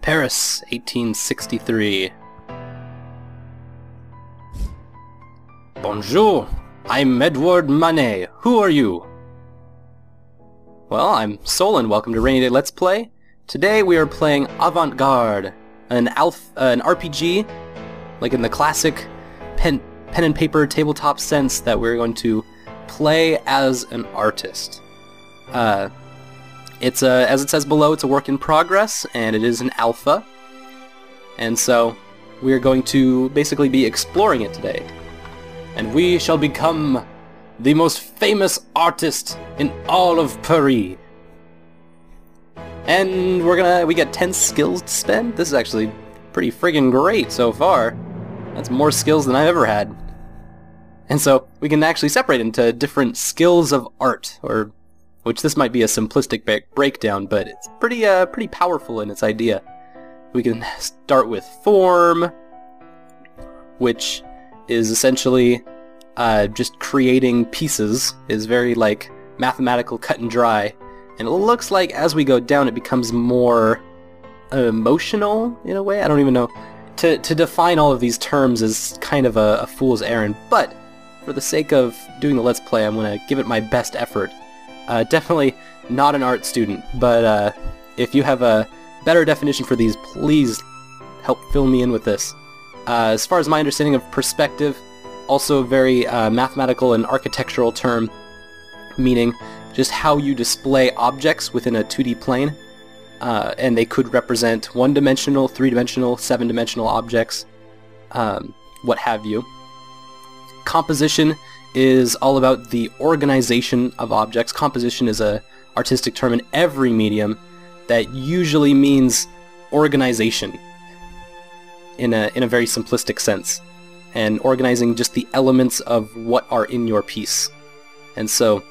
Paris, 1863. Bonjour, I'm Edward Manet. Who are you? Well, I'm Solon. Welcome to Rainy Day Let's Play. Today we are playing Avant-Garde, an RPG, like in the classic pen and paper tabletop sense that we're going to play as an artist. It's as it says below, it's a work in progress, and it is an alpha. And so, we are going to basically be exploring it today. And we shall become the most famous artist in all of Paris. And we get 10 skills to spend? This is actually pretty friggin' great so far. That's more skills than I've ever had. And so, we can actually separate into different skills of art, which this might be a simplistic breakdown, but it's pretty powerful in its idea. We can start with form, which is essentially just creating pieces, is very like mathematical, cut and dry, and it looks like as we go down it becomes more emotional in a way. I don't even know. To define all of these terms is kind of a fool's errand, but for the sake of doing the Let's Play, I'm going to give it my best effort. Definitely not an art student, but if you have a better definition for these, please help fill me in with this. As far as my understanding of perspective, also a very mathematical and architectural term, meaning just how you display objects within a 2D plane, and they could represent one-dimensional, three-dimensional, seven-dimensional objects, what have you. Composition is all about the organization of objects. Composition is a artistic term in every medium that usually means organization in a very simplistic sense, and organizing just the elements of what are in your piece. And so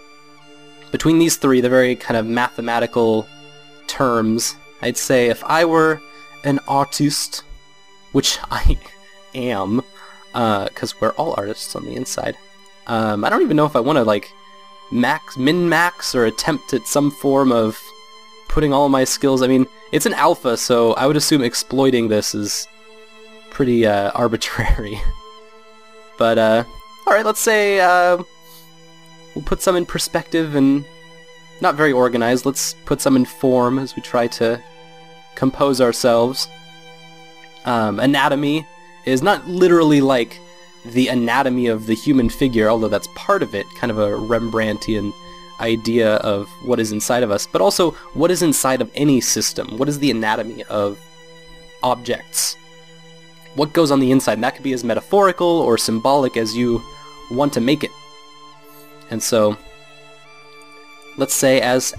between these three, the very kind of mathematical terms, I'd say if I were an artist, which I am, because we're all artists on the inside, I don't even know if I want to like min-max or attempt at some form of putting all of my skills. I mean, it's an alpha, so I would assume exploiting this is pretty arbitrary. But alright, let's say we'll put some in perspective and not very organized. Let's put some in form as we try to compose ourselves. Anatomy is not literally like the anatomy of the human figure, although that's part of it, kind of a Rembrandtian idea of what is inside of us, but also what is inside of any system. What is the anatomy of objects? What goes on the inside? And that could be as metaphorical or symbolic as you want to make it. And so, let's say as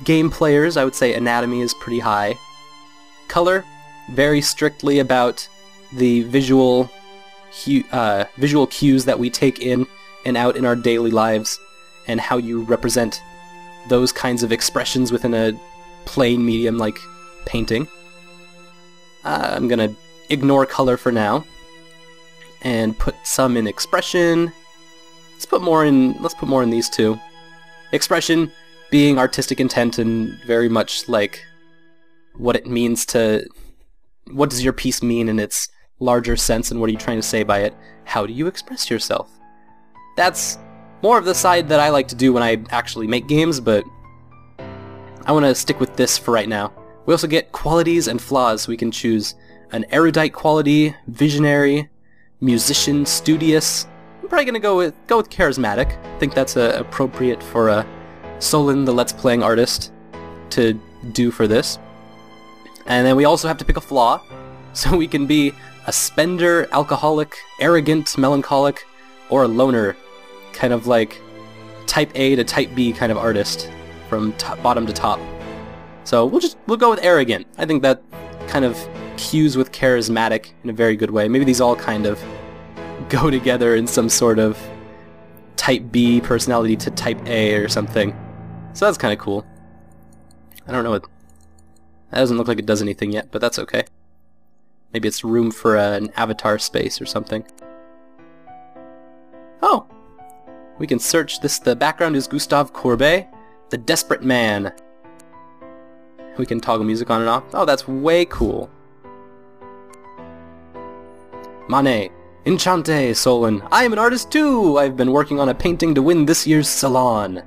game players, I would say anatomy is pretty high. Color, very strictly about the visual cues that we take in and out in our daily lives, and how you represent those kinds of expressions within a plain medium like painting. I'm gonna ignore color for now and put some in expression. Let's put more in these two. Expression being artistic intent and very much like what it means to, what does your piece mean in its larger sense, and what are you trying to say by it? How do you express yourself? That's more of the side that I like to do when I actually make games, but I want to stick with this for right now. We also get qualities and flaws, so we can choose an erudite quality, visionary, musician, studious. I'm probably going to go with charismatic. I think that's appropriate for a Solon, the Let's Playing artist, to do for this. And then we also have to pick a flaw, so we can be a spender, alcoholic, arrogant, melancholic, or a loner, kind of like type A to type B kind of artist from bottom to top. So we'll go with arrogant. I think that kind of cues with charismatic in a very good way. Maybe these all kind of go together in some sort of type B personality to type A or something. So that's kind of cool. I don't know what... That doesn't look like it does anything yet, but that's okay. Maybe it's room for an avatar space or something. Oh! We can search this. The background is Gustave Courbet, the Desperate Man. We can toggle music on and off. Oh, that's way cool. Manet. Enchante, Solon. I am an artist too! I've been working on a painting to win this year's Salon.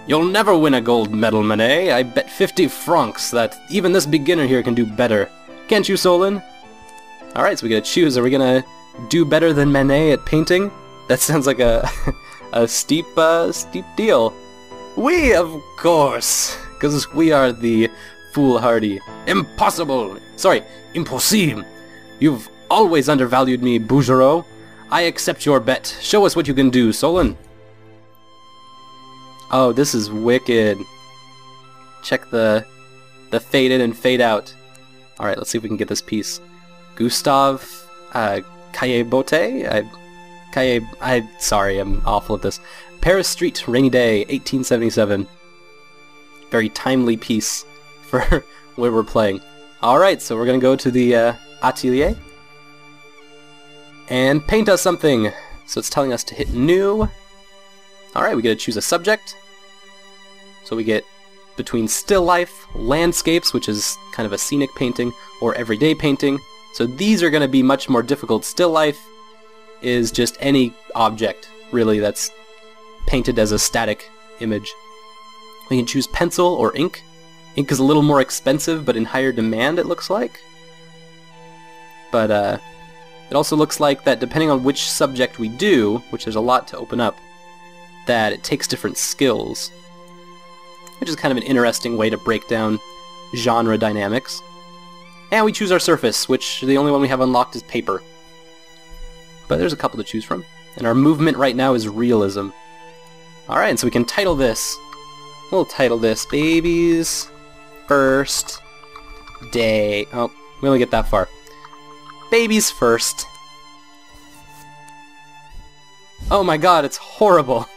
You'll never win a gold medal, Manet. I bet 50 francs that even this beginner here can do better. Can't you, Solon? Alright, so we gotta choose. Are we gonna do better than Manet at painting? That sounds like a steep deal. We, of course! Because we are the foolhardy. Impossible! Sorry, impossible! You've always undervalued me, Bougereau. I accept your bet. Show us what you can do, Solon. Oh, this is wicked. Check the fade in and fade out. Alright, let's see if we can get this piece. Gustave Caillebotte? Sorry, I'm awful at this. Paris Street, rainy day, 1877. Very timely piece for where we're playing. Alright, so we're gonna go to the atelier and paint us something. So it's telling us to hit new. Alright, we gotta choose a subject. So we get between still life, landscapes, which is kind of a scenic painting, or everyday painting. So these are gonna be much more difficult. Still life is just any object, really, that's painted as a static image. We can choose pencil or ink. Ink is a little more expensive, but in higher demand, it looks like. But it also looks like that depending on which subject we do, which there's a lot to open up, that it takes different skills, which is kind of an interesting way to break down genre dynamics. And we choose our surface, which the only one we have unlocked is paper. But there's a couple to choose from. And our movement right now is realism. Alright, and so we can title this. We'll title this Baby's First Day. Oh, we only get that far. Baby's First. Oh my god, it's horrible.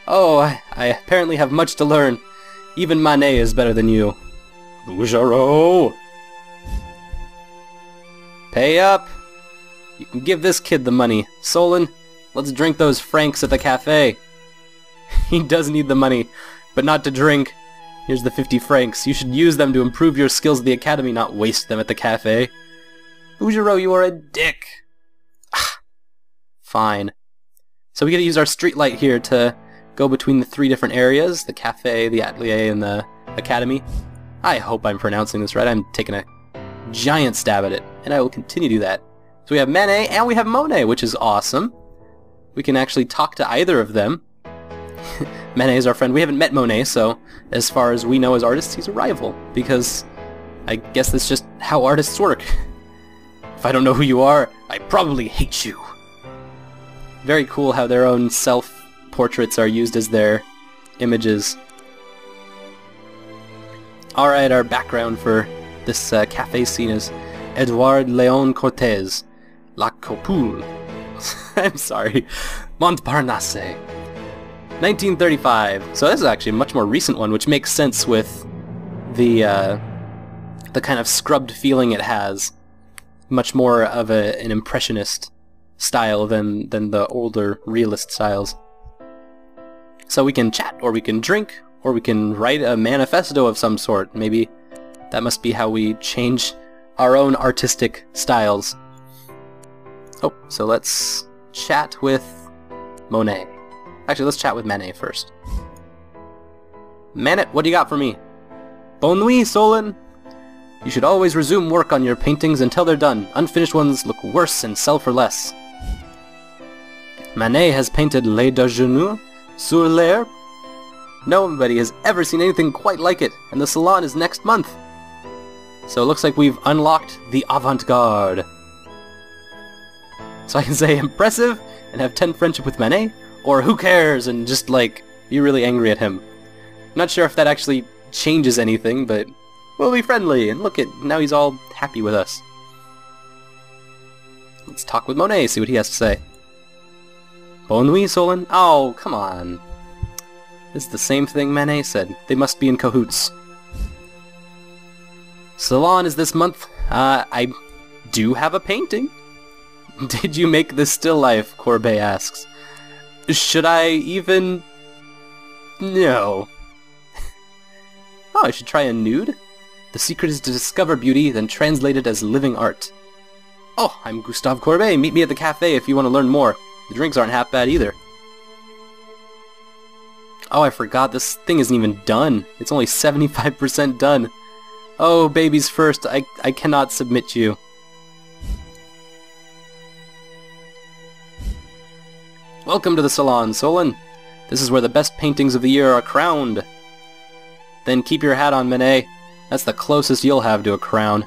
Oh, I apparently have much to learn. Even Manet is better than you. Bougereau! Pay up! You can give this kid the money. Solon, let's drink those francs at the cafe. He does need the money, but not to drink. Here's the 50 francs. You should use them to improve your skills at the academy, not waste them at the cafe. Bougereau, you are a dick. Fine. So we gotta use our street light here to go between the three different areas, the cafe, the atelier, and the academy. I hope I'm pronouncing this right. I'm taking a giant stab at it, and I will continue to do that. So we have Manet and we have Monet, which is awesome. We can actually talk to either of them. Manet is our friend. We haven't met Monet, so as far as we know as artists, he's a rival, because I guess that's just how artists work. If I don't know who you are, I probably hate you. Very cool how their own self-portraits are used as their images. Alright, our background for this cafe scene is Edouard Léon Cortez, La Copule. I'm sorry, Montparnasse. 1935. So this is actually a much more recent one, which makes sense with the kind of scrubbed feeling it has. Much more of an impressionist style than the older realist styles. So we can chat, or we can drink, or we can write a manifesto of some sort. Maybe that must be how we change our own artistic styles. Oh, so let's chat with Monet. Actually, let's chat with Manet first. Manet, what do you got for me? Bonne nuit, Solon! You should always resume work on your paintings until they're done. Unfinished ones look worse and sell for less. Manet has painted Les Déjeuners sur l'herbe. Nobody has ever seen anything quite like it, and the Salon is next month. So it looks like we've unlocked the Avant-Garde. So I can say impressive and have 10 friendship with Manet, or who cares and just, like, be really angry at him. I'm not sure if that actually changes anything, but we'll be friendly, and look at, now he's all happy with us. Let's talk with Monet, see what he has to say. Bonne nuit, Solon. Oh, come on. This is the same thing Manet said. They must be in cahoots. Salon is this month. I do have a painting. Did you make this still life? Courbet asks. Should I even... No. Oh, I should try a nude? The secret is to discover beauty, then translate it as living art. Oh, I'm Gustave Courbet. Meet me at the cafe if you want to learn more. The drinks aren't half bad either. Oh, I forgot. This thing isn't even done. It's only 75% done. Oh, babies first. I cannot submit you. Welcome to the Salon Solon. This is where the best paintings of the year are crowned. Then keep your hat on, Manet. That's the closest you'll have to a crown.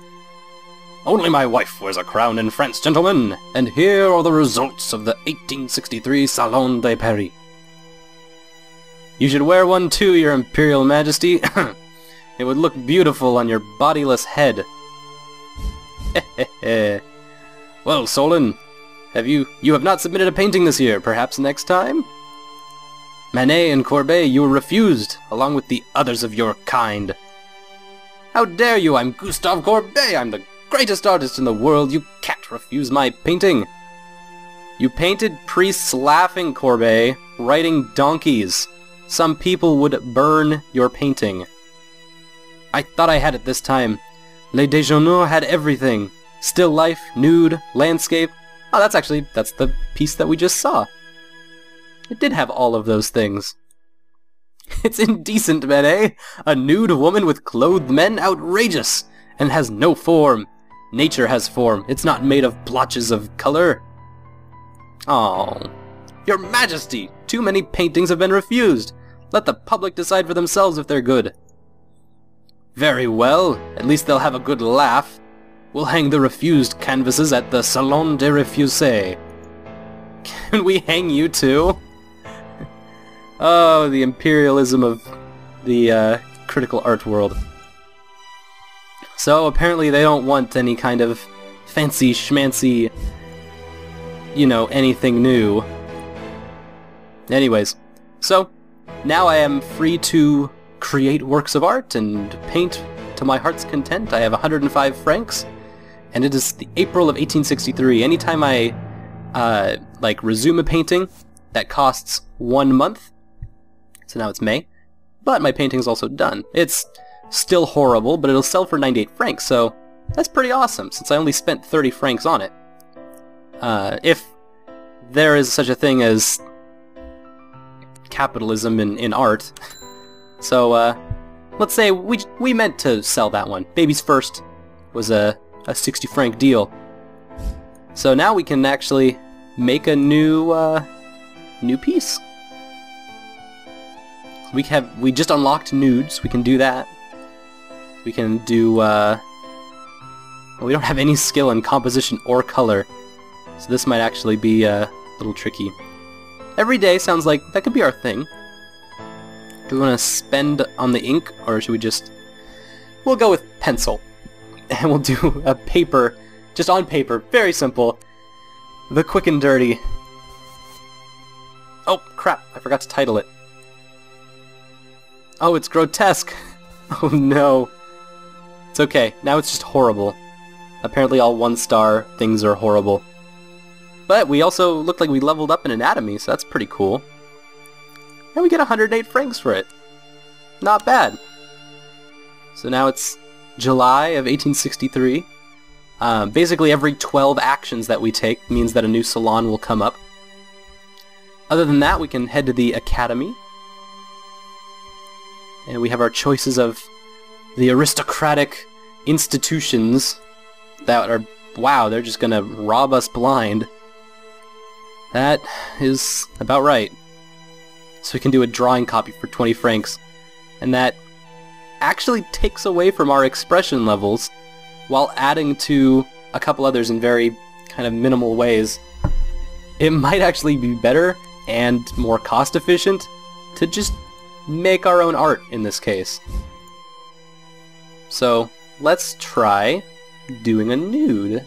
Only my wife wears a crown in France, gentlemen. And here are the results of the 1863 Salon de Paris. You should wear one too, your Imperial Majesty. It would look beautiful on your bodiless head. Well, Solon, you have not submitted a painting this year. Perhaps next time? Manet and Courbet, you were refused, along with the others of your kind. How dare you? I'm Gustave Courbet. I'm the greatest artist in the world. You can't refuse my painting. You painted priests laughing, Courbet, riding donkeys. Some people would burn your painting. I thought I had it this time. Les Déjeuners had everything. Still life, nude, landscape. Oh, that's the piece that we just saw. It did have all of those things. It's indecent, Manet. A nude woman with clothed men? Outrageous! And has no form. Nature has form. It's not made of blotches of color. Oh, Your Majesty! Too many paintings have been refused. Let the public decide for themselves if they're good. Very well. At least they'll have a good laugh. We'll hang the refused canvases at the Salon des Refusés. Can we hang you too? Oh, the imperialism of the critical art world. So apparently they don't want any kind of fancy schmancy, you know, anything new. Anyways, so now I am free to create works of art and paint to my heart's content. I have 105 francs, and it is the April of 1863. Anytime I resume a painting, that costs 1 month. So now it's May, but my painting's also done. It's still horrible, but it'll sell for 98 francs, so that's pretty awesome, since I only spent 30 francs on it. If there is such a thing as capitalism in art. So, let's say we meant to sell that one. Babies First was a 60 franc deal. So now we can actually make a new piece. We just unlocked nudes. We can do that. We can do, well, we don't have any skill in composition or color, so this might actually be a little tricky. Every day sounds like that could be our thing. Do we want to spend on the ink, or should we just... We'll go with pencil. And we'll do a paper, just on paper, very simple. The quick and dirty. Oh, crap, I forgot to title it. Oh, it's grotesque. Oh no. It's okay, now it's just horrible. Apparently all 1-star things are horrible. But we also looked like we leveled up in anatomy, so that's pretty cool. And we get 108 francs for it. Not bad. So now it's July of 1863. Basically every 12 actions that we take means that a new salon will come up. Other than that, we can head to the academy. And we have our choices of the aristocratic institutions that are, wow, they're just gonna rob us blind. That is about right. So we can do a drawing copy for 20 francs. And that actually takes away from our expression levels while adding to a couple others in very kind of minimal ways. It might actually be better and more cost efficient to just make our own art in this case. So let's try doing a nude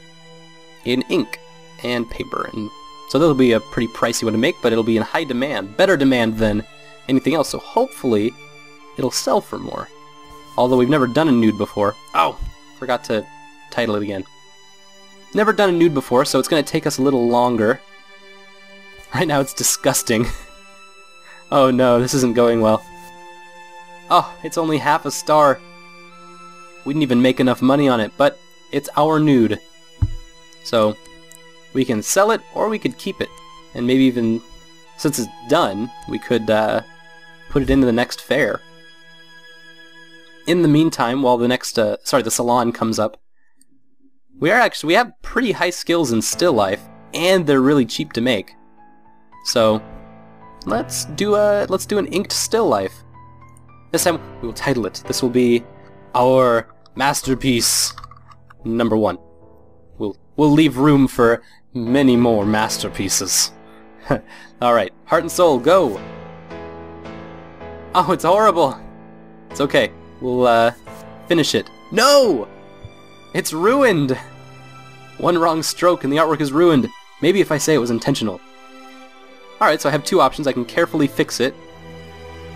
in ink and paper. And so that'll be a pretty pricey one to make, but it'll be in high demand, better demand than anything else, so hopefully it'll sell for more. Although we've never done a nude before. Oh, Forgot to title it again. Never done a nude before, so it's going to take us a little longer. Right now it's disgusting. Oh no, this isn't going well. Oh, it's only half a star. We didn't even make enough money on it, but it's our nude. So, we can sell it, or we could keep it. And maybe even, since it's done, we could put it into the next fair. In the meantime, while the next, the salon comes up, we have pretty high skills in still life, and they're really cheap to make. So, let's do an inked still life. This time we will title it. This will be our masterpiece number 1. We'll leave room for many more masterpieces. Alright, heart and soul, go! Oh, it's horrible! It's okay. We'll finish it. No! It's ruined! One wrong stroke and the artwork is ruined. Maybe if I say it was intentional. Alright, so I have 2 options. I can carefully fix it,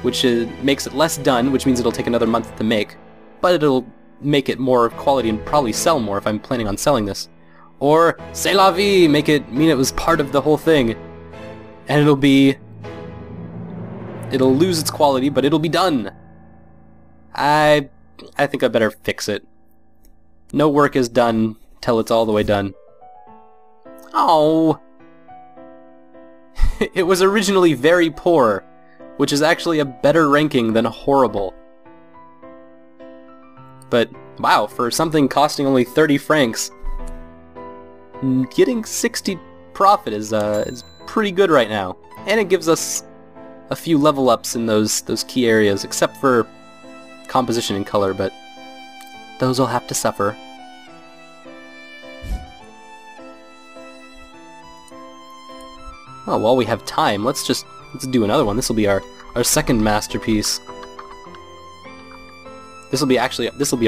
which makes it less done, which means it'll take another month to make, but it'll make it more quality and probably sell more if I'm planning on selling this. Or, c'est la vie, make it mean it was part of the whole thing, and it'll lose its quality, but it'll be done. I think I better fix it. No work is done till it's all the way done. Oh. It was originally very poor, which is actually a better ranking than horrible. But, wow, for something costing only 30 francs, getting 60 profit is pretty good right now. And it gives us a few level ups in those key areas, except for composition and color, but those will have to suffer. Oh, while we have time, let's do another one. This will be our second masterpiece. This will be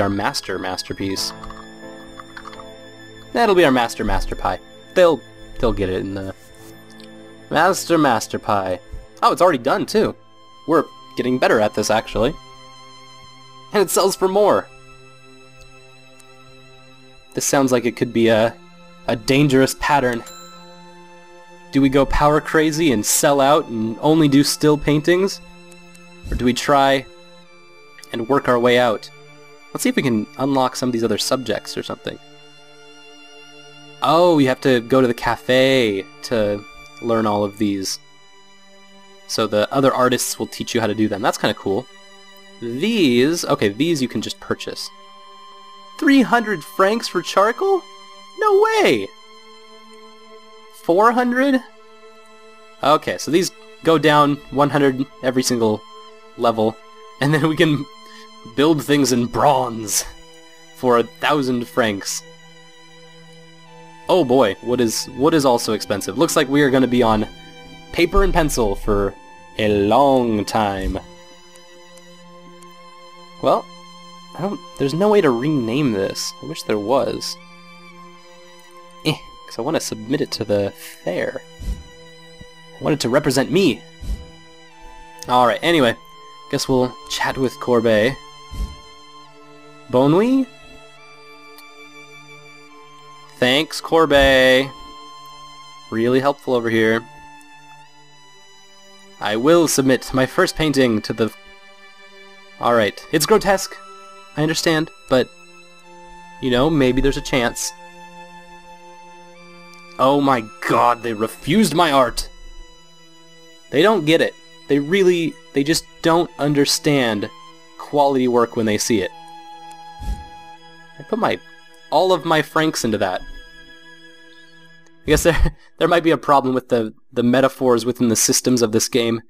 our masterpiece. That'll be our master pie. They'll get it in the master pie. Oh, it's already done too. We're getting better at this actually. And it sells for more. This sounds like it could be a dangerous pattern. Do we go power crazy and sell out and only do still paintings? Or do we try and work our way out? Let's see if we can unlock some of these other subjects or something. Oh, you have to go to the cafe to learn all of these. So the other artists will teach you how to do them. That's kind of cool. These you can just purchase. 300 francs for charcoal? No way! 400? Okay, so these go down 100 every single level, and then we can build things in bronze for 1,000 francs. Oh boy, wood is also expensive. Looks like we are going to be on paper and pencil for a long time. Well, there's no way to rename this. I wish there was. Because I want to submit it to the fair. I want it to represent me. Alright, anyway. Guess we'll chat with Corbet. Bon nuit? Thanks, Corbet. Really helpful over here. I will submit my first painting to the... Alright, it's grotesque. I understand, but... You know, maybe there's a chance. Oh my god, they refused my art! They don't get it. They just don't understand quality work when they see it. I put all of my francs into that. I guess there might be a problem with the metaphors within the systems of this game,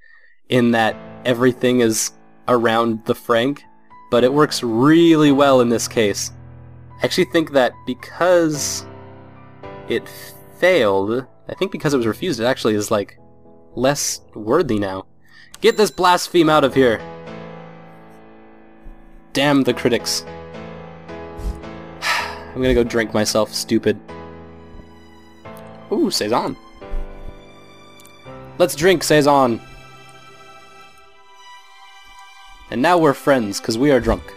in that everything is around the franc, but it works really well in this case. I actually think that because it failed, I think because it was refused, it actually is like less worthy now. Get this blaspheme out of here! Damn the critics. I'm gonna go drink myself, stupid. Ooh, Saison. Let's drink, Saison. And now we're friends, because we are drunk.